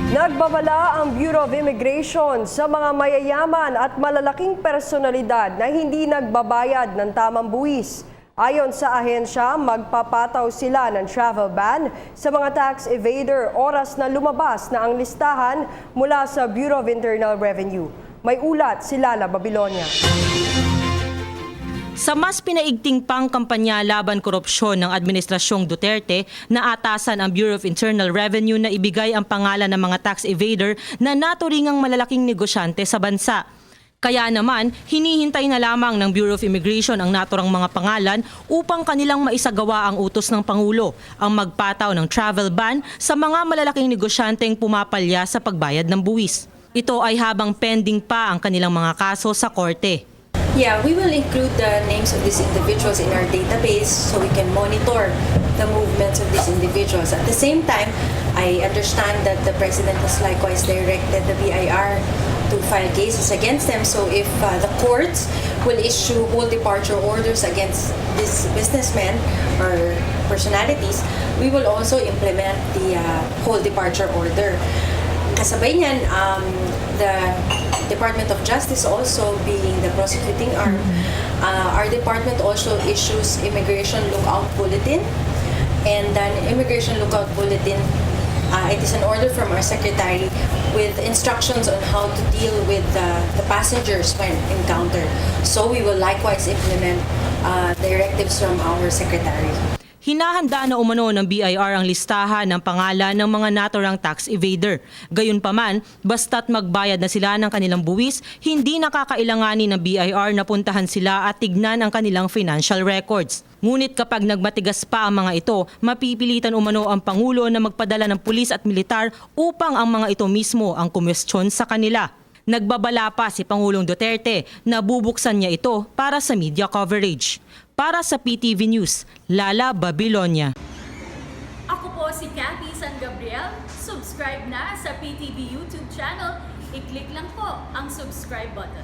Nagbabala ang Bureau of Immigration sa mga mayayaman at malalaking personalidad na hindi nagbabayad ng tamang buwis. Ayon sa ahensya, magpapataw sila ng travel ban sa mga tax evader oras na lumabas na ang listahan mula sa Bureau of Internal Revenue. May ulat si Lala Babilonia. Sa mas pinaigting pang kampanya laban korupsyon ng Administrasyong Duterte, naatasan ang Bureau of Internal Revenue na ibigay ang pangalan ng mga tax evader na naturingang malalaking negosyante sa bansa. Kaya naman, hinihintay na lamang ng Bureau of Immigration ang naturang mga pangalan upang kanilang maisagawa ang utos ng Pangulo, ang magpataw ng travel ban sa mga malalaking negosyanteng pumapalya sa pagbayad ng buwis. Ito ay habang pending pa ang kanilang mga kaso sa korte. Yeah, we will include the names of these individuals in our database so we can monitor the movements of these individuals. At the same time, I understand that the President has likewise directed the BIR to file cases against them. So if the courts will issue whole departure orders against these businessmen or personalities, we will also implement the whole departure order. Kasabay niyan, the Department of Justice also being the prosecuting arm, our department also issues Immigration Lookout Bulletin. And then Immigration Lookout Bulletin, it is an order from our secretary with instructions on how to deal with the passengers when encountered. So we will likewise implement directives from our secretary. Hinahanda na umano ng BIR ang listahan ng pangalan ng mga naturang tax evader. Gayunpaman, basta't magbayad na sila ng kanilang buwis, hindi nakakailanganin ng BIR na puntahan sila at tignan ang kanilang financial records. Ngunit kapag nagmatigas pa ang mga ito, mapipilitan umano ang Pangulo na magpadala ng pulis at militar upang ang mga ito mismo ang kumwestiyon sa kanila. Nagbabala pa si Pangulong Duterte na bubuksan niya ito para sa media coverage. Para sa PTV News, Lala Babilonia. Ako po si Cathy San Gabriel. Subscribe na sa PTV YouTube channel. I-click lang po ang subscribe button.